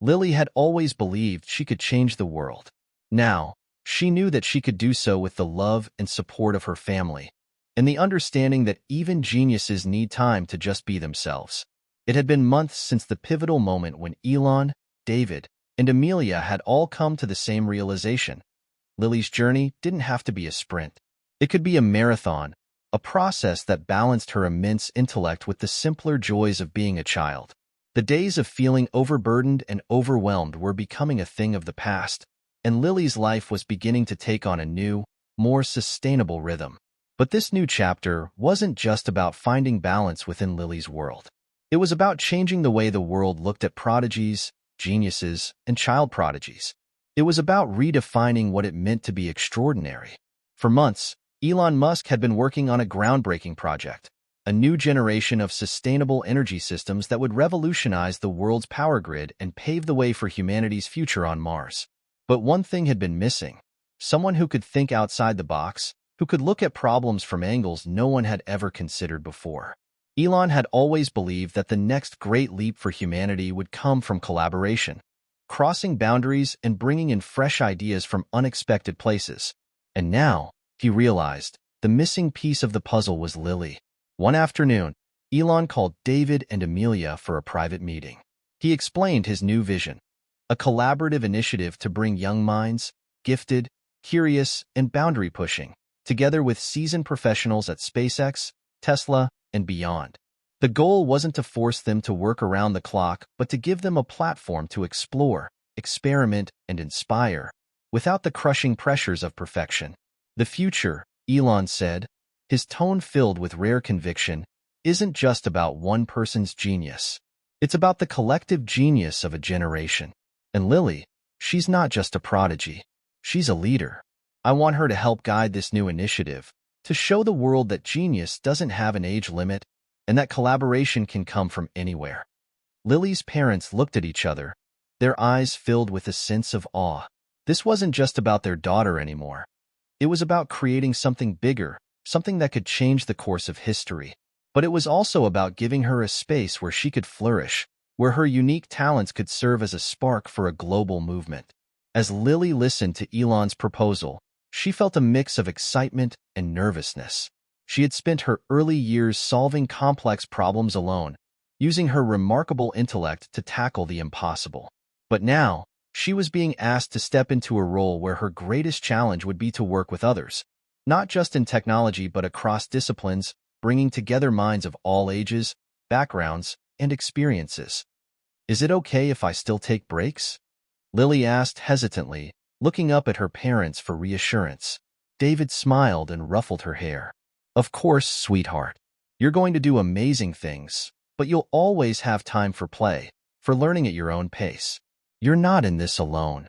Lily had always believed she could change the world. Now, she knew that she could do so with the love and support of her family, and the understanding that even geniuses need time to just be themselves. It had been months since the pivotal moment when Elon, David, and Amelia had all come to the same realization. Lily's journey didn't have to be a sprint. It could be a marathon, a process that balanced her immense intellect with the simpler joys of being a child. The days of feeling overburdened and overwhelmed were becoming a thing of the past, and Lily's life was beginning to take on a new, more sustainable rhythm. But this new chapter wasn't just about finding balance within Lily's world. It was about changing the way the world looked at prodigies, geniuses, and child prodigies. It was about redefining what it meant to be extraordinary. For months, Elon Musk had been working on a groundbreaking project, a new generation of sustainable energy systems that would revolutionize the world's power grid and pave the way for humanity's future on Mars. But one thing had been missing: someone who could think outside the box, who could look at problems from angles no one had ever considered before. Elon had always believed that the next great leap for humanity would come from collaboration, crossing boundaries and bringing in fresh ideas from unexpected places. And now, he realized, the missing piece of the puzzle was Lily. One afternoon, Elon called David and Amelia for a private meeting. He explained his new vision, a collaborative initiative to bring young minds, gifted, curious, and boundary-pushing, together with seasoned professionals at SpaceX, Tesla, and beyond. The goal wasn't to force them to work around the clock, but to give them a platform to explore, experiment, and inspire, without the crushing pressures of perfection. The future, Elon said, his tone filled with rare conviction, isn't just about one person's genius. It's about the collective genius of a generation. And Lily, she's not just a prodigy. She's a leader. I want her to help guide this new initiative, to show the world that genius doesn't have an age limit and that collaboration can come from anywhere. Lily's parents looked at each other, their eyes filled with a sense of awe. This wasn't just about their daughter anymore. It was about creating something bigger, something that could change the course of history. But it was also about giving her a space where she could flourish, where her unique talents could serve as a spark for a global movement. As Lily listened to Elon's proposal, she felt a mix of excitement and nervousness. She had spent her early years solving complex problems alone, using her remarkable intellect to tackle the impossible. But now, she was being asked to step into a role where her greatest challenge would be to work with others, not just in technology but across disciplines, bringing together minds of all ages, backgrounds, and experiences. "Is it okay if I still take breaks?" Lily asked hesitantly, looking up at her parents for reassurance. David smiled and ruffled her hair. "Of course, sweetheart. You're going to do amazing things, but you'll always have time for play, for learning at your own pace. You're not in this alone."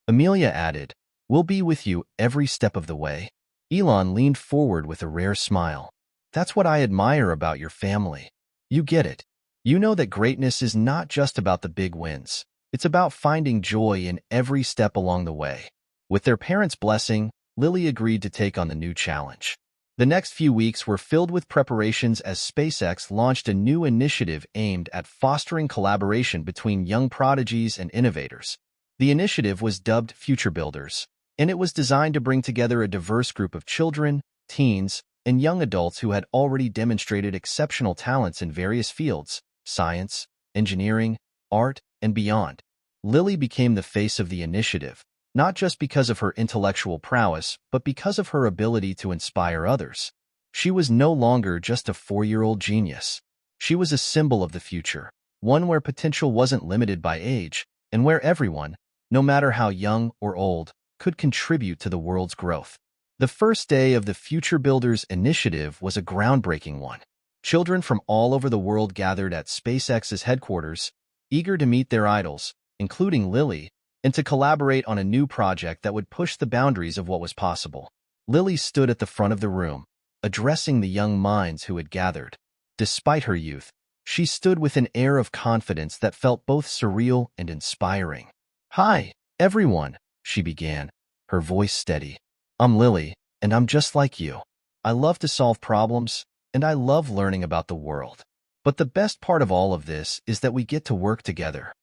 Amelia added, "We'll be with you every step of the way." Elon leaned forward with a rare smile. "That's what I admire about your family. You get it. You know that greatness is not just about the big wins. It's about finding joy in every step along the way." With their parents' blessing, Lily agreed to take on the new challenge. The next few weeks were filled with preparations as SpaceX launched a new initiative aimed at fostering collaboration between young prodigies and innovators. The initiative was dubbed Future Builders, and it was designed to bring together a diverse group of children, teens, and young adults who had already demonstrated exceptional talents in various fields: science, engineering, art, and beyond. Lily became the face of the initiative, not just because of her intellectual prowess, but because of her ability to inspire others. She was no longer just a 4-year-old genius. She was a symbol of the future, one where potential wasn't limited by age, and where everyone, no matter how young or old, could contribute to the world's growth. The first day of the Future Builders initiative was a groundbreaking one. Children from all over the world gathered at SpaceX's headquarters, eager to meet their idols, including Lily, and to collaborate on a new project that would push the boundaries of what was possible. Lily stood at the front of the room, addressing the young minds who had gathered. Despite her youth, she stood with an air of confidence that felt both surreal and inspiring. "Hi, everyone," she began, her voice steady. "I'm Lily, and I'm just like you. I love to solve problems, and I love learning about the world. But the best part of all of this is that we get to work together."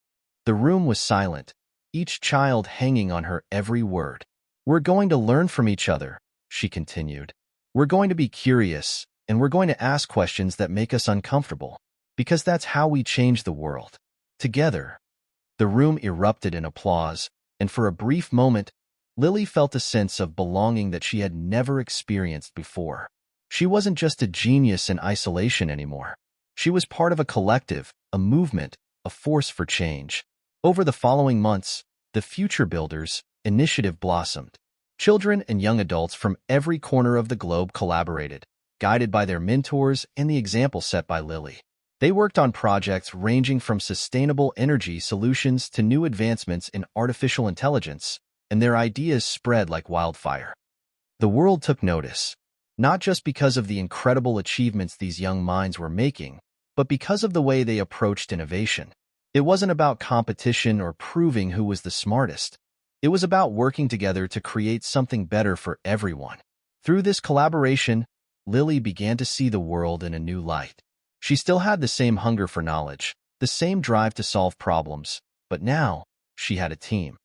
The room was silent, each child hanging on her every word. "We're going to learn from each other," she continued. We're going to be curious, and we're going to ask questions that make us uncomfortable, because that's how we change the world. Together. The room erupted in applause, and for a brief moment, Lily felt a sense of belonging that she had never experienced before. She wasn't just a genius in isolation anymore. She was part of a collective, a movement, a force for change. Over the following months, the Future Builders initiative blossomed. Children and young adults from every corner of the globe collaborated, guided by their mentors and the example set by Lily. They worked on projects ranging from sustainable energy solutions to new advancements in artificial intelligence, and their ideas spread like wildfire. The world took notice, not just because of the incredible achievements these young minds were making, but because of the way they approached innovation. It wasn't about competition or proving who was the smartest. It was about working together to create something better for everyone. Through this collaboration, Lily began to see the world in a new light. She still had the same hunger for knowledge, the same drive to solve problems, but now she had a team.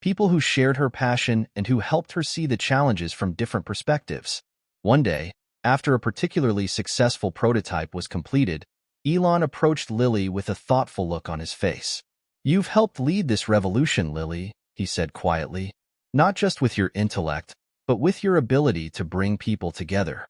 People who shared her passion and who helped her see the challenges from different perspectives. One day, after a particularly successful prototype was completed, Elon approached Lily with a thoughtful look on his face. "You've helped lead this revolution, Lily," he said quietly, "not just with your intellect, but with your ability to bring people together."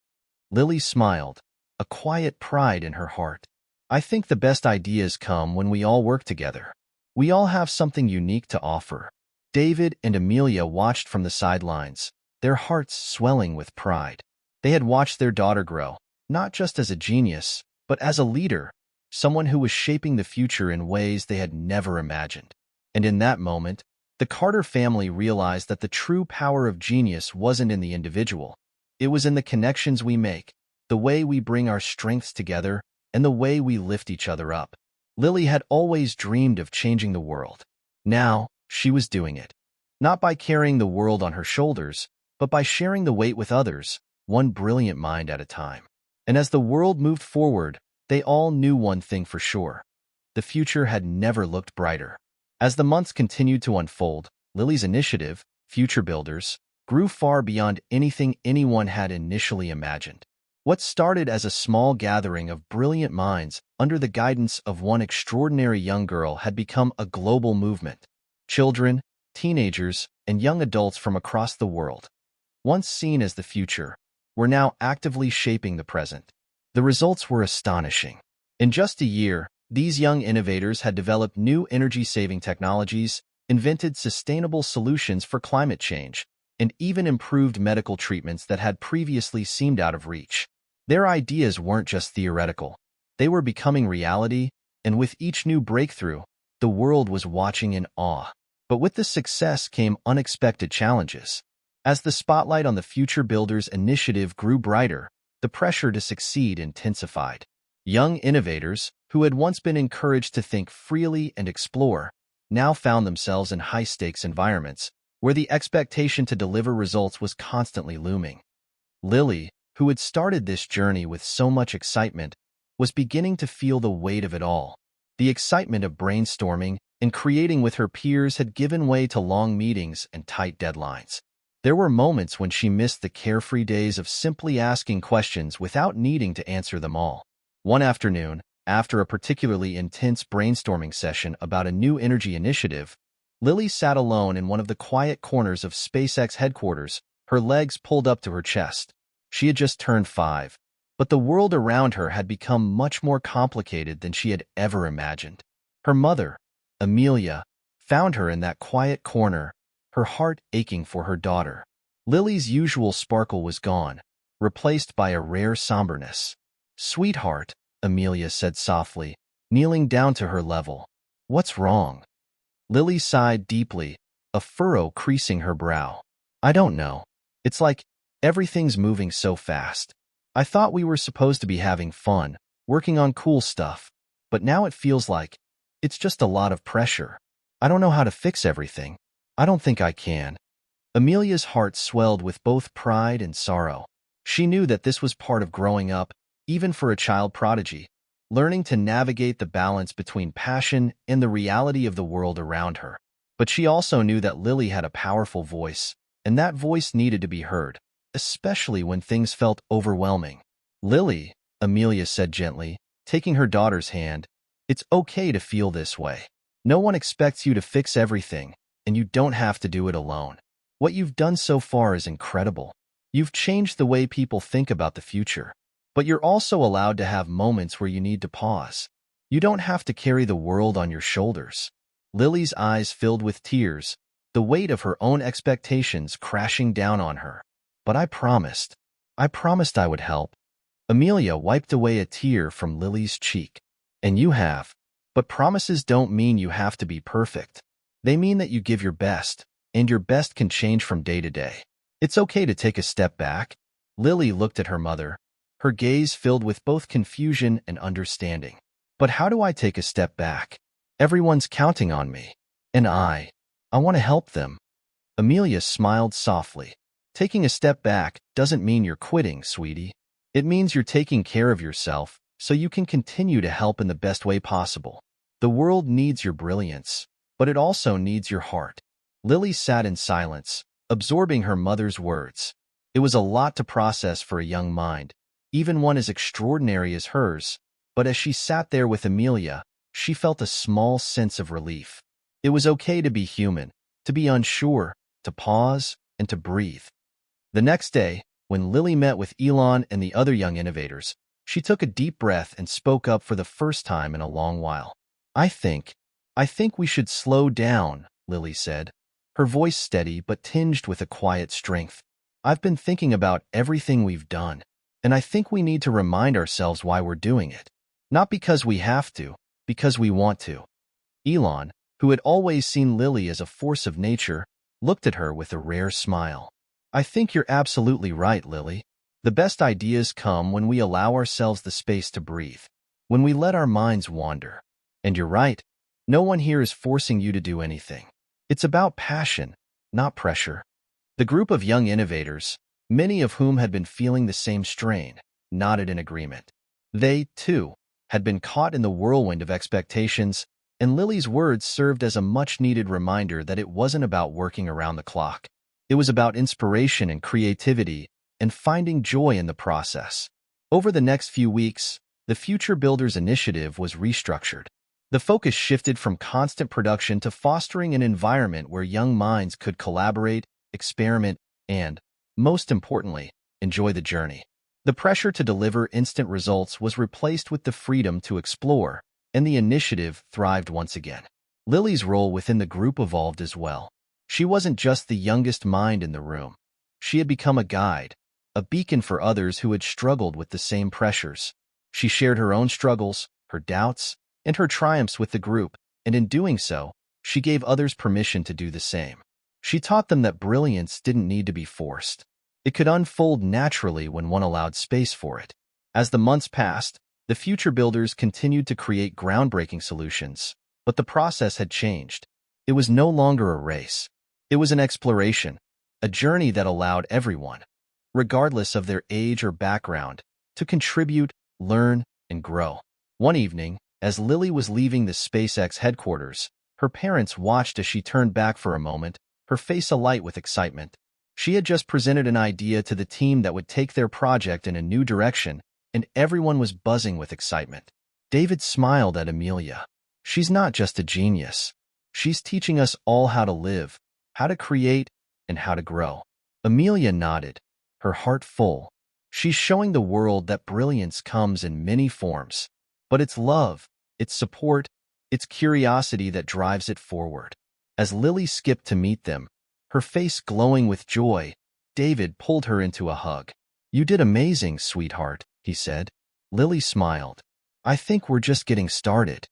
Lily smiled, a quiet pride in her heart. "I think the best ideas come when we all work together. We all have something unique to offer." David and Amelia watched from the sidelines, their hearts swelling with pride. They had watched their daughter grow, not just as a genius, but as a leader, someone who was shaping the future in ways they had never imagined. And in that moment, the Carter family realized that the true power of genius wasn't in the individual. It was in the connections we make, the way we bring our strengths together, and the way we lift each other up. Lily had always dreamed of changing the world. Now, she was doing it. Not by carrying the world on her shoulders, but by sharing the weight with others, one brilliant mind at a time. And as the world moved forward, they all knew one thing for sure. The future had never looked brighter. As the months continued to unfold, Lily's initiative, Future Builders, grew far beyond anything anyone had initially imagined. What started as a small gathering of brilliant minds under the guidance of one extraordinary young girl had become a global movement. Children, teenagers, and young adults from across the world, once seen as the future, were now actively shaping the present. The results were astonishing. In just a year, these young innovators had developed new energy-saving technologies, invented sustainable solutions for climate change, and even improved medical treatments that had previously seemed out of reach. Their ideas weren't just theoretical. They were becoming reality, and with each new breakthrough, the world was watching in awe. But with the success came unexpected challenges. As the spotlight on the Future Builders initiative grew brighter, the pressure to succeed intensified. Young innovators, who had once been encouraged to think freely and explore, now found themselves in high-stakes environments, where the expectation to deliver results was constantly looming. Lily, who had started this journey with so much excitement, was beginning to feel the weight of it all. The excitement of brainstorming and creating with her peers had given way to long meetings and tight deadlines. There were moments when she missed the carefree days of simply asking questions without needing to answer them all. One afternoon, after a particularly intense brainstorming session about a new energy initiative, Lily sat alone in one of the quiet corners of SpaceX headquarters, her legs pulled up to her chest. She had just turned 5, but the world around her had become much more complicated than she had ever imagined. Her mother, Amelia, found her in that quiet corner, her heart aching for her daughter. Lily's usual sparkle was gone, replaced by a rare somberness. "Sweetheart," Amelia said softly, kneeling down to her level. "What's wrong?" Lily sighed deeply, a furrow creasing her brow. "I don't know. It's like everything's moving so fast. I thought we were supposed to be having fun, working on cool stuff, but now it feels like it's just a lot of pressure. I don't know how to fix everything. I don't think I can." Amelia's heart swelled with both pride and sorrow. She knew that this was part of growing up, even for a child prodigy, learning to navigate the balance between passion and the reality of the world around her. But she also knew that Lily had a powerful voice, and that voice needed to be heard. especially when things felt overwhelming. Lily, Amelia said gently, taking her daughter's hand, it's okay to feel this way. No one expects you to fix everything, and you don't have to do it alone. What you've done so far is incredible. You've changed the way people think about the future. But you're also allowed to have moments where you need to pause. You don't have to carry the world on your shoulders. Lily's eyes filled with tears, the weight of her own expectations crashing down on her. But I promised. I promised I would help. Amelia wiped away a tear from Lily's cheek. And you have. But promises don't mean you have to be perfect. They mean that you give your best, and your best can change from day to day. It's okay to take a step back. Lily looked at her mother, her gaze filled with both confusion and understanding. But how do I take a step back? Everyone's counting on me. And I want to help them. Amelia smiled softly. Taking a step back doesn't mean you're quitting, sweetie. It means you're taking care of yourself so you can continue to help in the best way possible. The world needs your brilliance, but it also needs your heart. Lily sat in silence, absorbing her mother's words. It was a lot to process for a young mind, even one as extraordinary as hers, but as she sat there with Amelia, she felt a small sense of relief. It was okay to be human, to be unsure, to pause, and to breathe. The next day, when Lily met with Elon and the other young innovators, she took a deep breath and spoke up for the first time in a long while. I think we should slow down, Lily said, her voice steady but tinged with a quiet strength. I've been thinking about everything we've done, and I think we need to remind ourselves why we're doing it. Not because we have to, because we want to. Elon, who had always seen Lily as a force of nature, looked at her with a rare smile. I think you're absolutely right, Lily. The best ideas come when we allow ourselves the space to breathe, when we let our minds wander. And you're right, no one here is forcing you to do anything. It's about passion, not pressure. The group of young innovators, many of whom had been feeling the same strain, nodded in agreement. They, too, had been caught in the whirlwind of expectations, and Lily's words served as a much-needed reminder that it wasn't about working around the clock. It was about inspiration and creativity, and finding joy in the process. Over the next few weeks, the Future Builders Initiative was restructured. The focus shifted from constant production to fostering an environment where young minds could collaborate, experiment, and, most importantly, enjoy the journey. The pressure to deliver instant results was replaced with the freedom to explore, and the initiative thrived once again. Lily's role within the group evolved as well. She wasn't just the youngest mind in the room. She had become a guide, a beacon for others who had struggled with the same pressures. She shared her own struggles, her doubts, and her triumphs with the group, and in doing so, she gave others permission to do the same. She taught them that brilliance didn't need to be forced. It could unfold naturally when one allowed space for it. As the months passed, the Future Builders continued to create groundbreaking solutions, but the process had changed. It was no longer a race. It was an exploration, a journey that allowed everyone, regardless of their age or background, to contribute, learn, and grow. One evening, as Lily was leaving the SpaceX headquarters, her parents watched as she turned back for a moment, her face alight with excitement. She had just presented an idea to the team that would take their project in a new direction, and everyone was buzzing with excitement. David smiled at Amelia. She's not just a genius. She's teaching us all how to live, how to create, and how to grow. Amelia nodded, her heart full. She's showing the world that brilliance comes in many forms, but it's love, it's support, it's curiosity that drives it forward. As Lily skipped to meet them, her face glowing with joy, David pulled her into a hug. You did amazing, sweetheart, he said. Lily smiled. I think we're just getting started.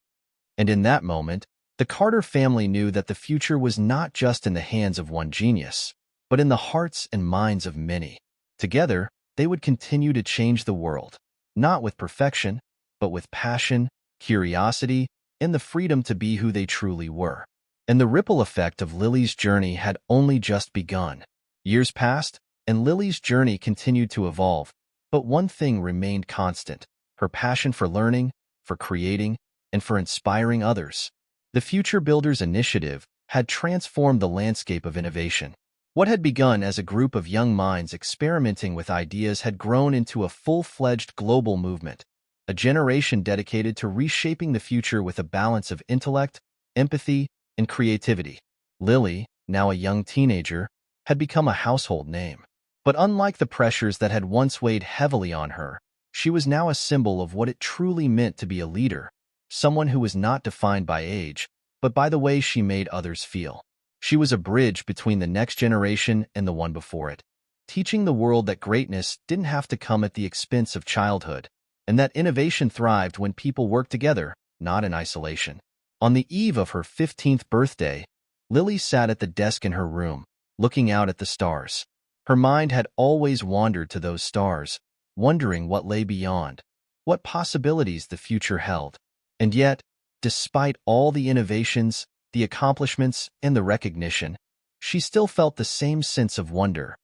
And in that moment, the Carter family knew that the future was not just in the hands of one genius, but in the hearts and minds of many. Together, they would continue to change the world, not with perfection, but with passion, curiosity, and the freedom to be who they truly were. And the ripple effect of Lily's journey had only just begun. Years passed, and Lily's journey continued to evolve, but one thing remained constant: her passion for learning, for creating, and for inspiring others. The Future Builders Initiative had transformed the landscape of innovation. What had begun as a group of young minds experimenting with ideas had grown into a full-fledged global movement, a generation dedicated to reshaping the future with a balance of intellect, empathy, and creativity. Lily, now a young teenager, had become a household name. But unlike the pressures that had once weighed heavily on her, she was now a symbol of what it truly meant to be a leader, someone who was not defined by age, but by the way she made others feel. She was a bridge between the next generation and the one before it, teaching the world that greatness didn't have to come at the expense of childhood, and that innovation thrived when people worked together, not in isolation. On the eve of her 15th birthday, Lily sat at the desk in her room, looking out at the stars. Her mind had always wandered to those stars, wondering what lay beyond, what possibilities the future held. And yet, despite all the innovations, the accomplishments, and the recognition, she still felt the same sense of wonder,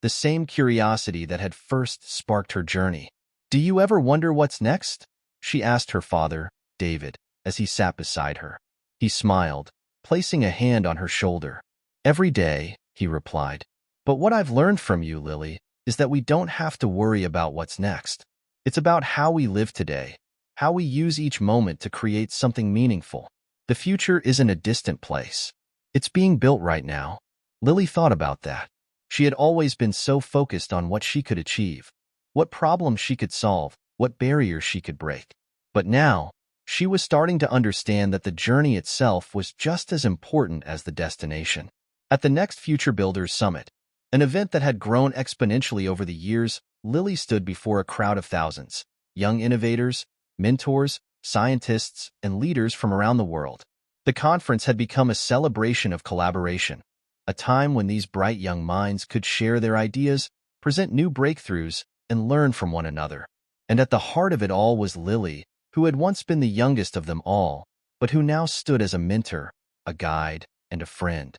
the same curiosity that had first sparked her journey. "Do you ever wonder what's next?" she asked her father, David, as he sat beside her. He smiled, placing a hand on her shoulder. "Every day," he replied. "But what I've learned from you, Lily, is that we don't have to worry about what's next. It's about how we live today, how we use each moment to create something meaningful. The future isn't a distant place. It's being built right now." Lily thought about that. She had always been so focused on what she could achieve, what problems she could solve, what barriers she could break. But now, she was starting to understand that the journey itself was just as important as the destination. At the next Future Builders Summit, an event that had grown exponentially over the years, Lily stood before a crowd of thousands, young innovators, mentors, scientists, and leaders from around the world. The conference had become a celebration of collaboration, a time when these bright young minds could share their ideas, present new breakthroughs, and learn from one another. And at the heart of it all was Lily, who had once been the youngest of them all, but who now stood as a mentor, a guide, and a friend.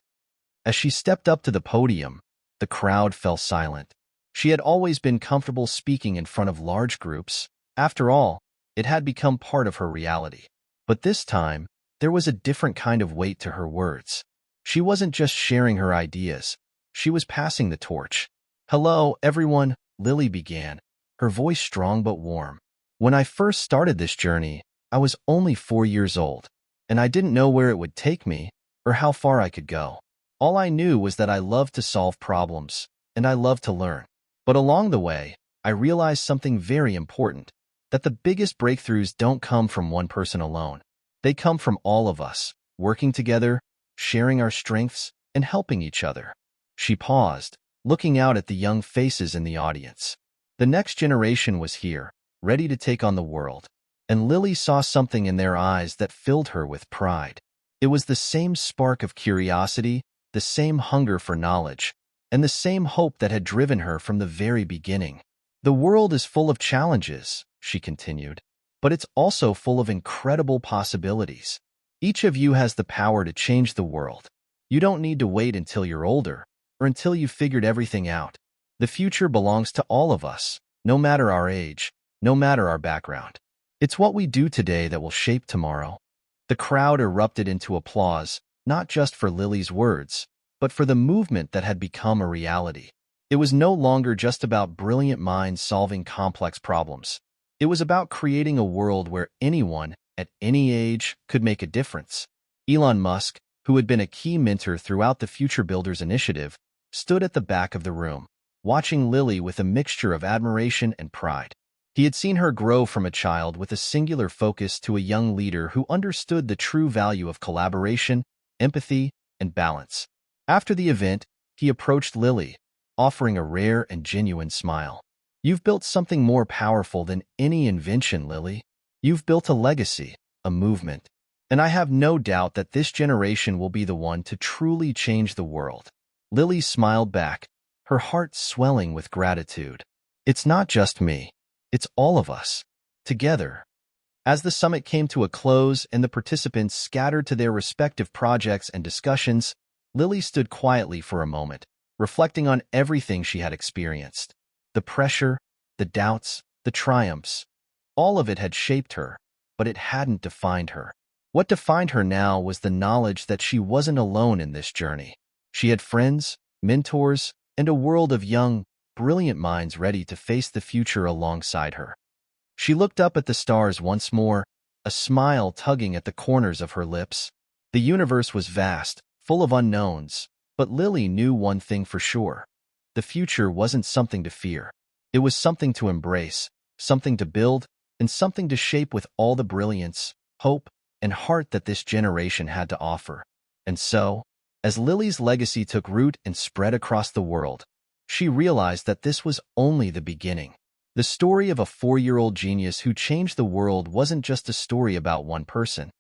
As she stepped up to the podium, the crowd fell silent. She had always been comfortable speaking in front of large groups. After all, it had become part of her reality. But this time, there was a different kind of weight to her words. She wasn't just sharing her ideas. She was passing the torch. "Hello, everyone," Lily began, her voice strong but warm. "When I first started this journey, I was only 4 years old, and I didn't know where it would take me or how far I could go. All I knew was that I loved to solve problems, and I loved to learn. But along the way, I realized something very important, that the biggest breakthroughs don't come from one person alone. They come from all of us, working together, sharing our strengths, and helping each other." She paused, looking out at the young faces in the audience. The next generation was here, ready to take on the world, and Lily saw something in their eyes that filled her with pride. It was the same spark of curiosity, the same hunger for knowledge, and the same hope that had driven her from the very beginning. "The world is full of challenges," she continued, "but it's also full of incredible possibilities. Each of you has the power to change the world. You don't need to wait until you're older, or until you've figured everything out. The future belongs to all of us, no matter our age, no matter our background. It's what we do today that will shape tomorrow." The crowd erupted into applause, not just for Lily's words, but for the movement that had become a reality. It was no longer just about brilliant minds solving complex problems. It was about creating a world where anyone, at any age, could make a difference. Elon Musk, who had been a key mentor throughout the Future Builders initiative, stood at the back of the room, watching Lily with a mixture of admiration and pride. He had seen her grow from a child with a singular focus to a young leader who understood the true value of collaboration, empathy, and balance. After the event, he approached Lily, offering a rare and genuine smile. "You've built something more powerful than any invention, Lily. You've built a legacy, a movement, and I have no doubt that this generation will be the one to truly change the world." Lily smiled back, her heart swelling with gratitude. "It's not just me. It's all of us, together." As the summit came to a close and the participants scattered to their respective projects and discussions, Lily stood quietly for a moment, reflecting on everything she had experienced. The pressure, the doubts, the triumphs, all of it had shaped her, but it hadn't defined her. What defined her now was the knowledge that she wasn't alone in this journey. She had friends, mentors, and a world of young, brilliant minds ready to face the future alongside her. She looked up at the stars once more, a smile tugging at the corners of her lips. The universe was vast, full of unknowns, but Lily knew one thing for sure. The future wasn't something to fear. It was something to embrace, something to build, and something to shape with all the brilliance, hope, and heart that this generation had to offer. And so, as Lily's legacy took root and spread across the world, she realized that this was only the beginning. The story of a 4-year-old genius who changed the world wasn't just a story about one person.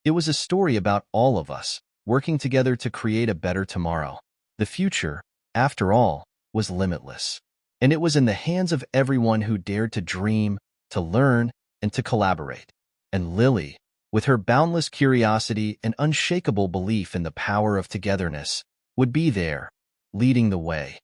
It was a story about all of us, working together to create a better tomorrow. The future, after all, was limitless. And it was in the hands of everyone who dared to dream, to learn, and to collaborate. And Lily, with her boundless curiosity and unshakable belief in the power of togetherness, would be there, leading the way.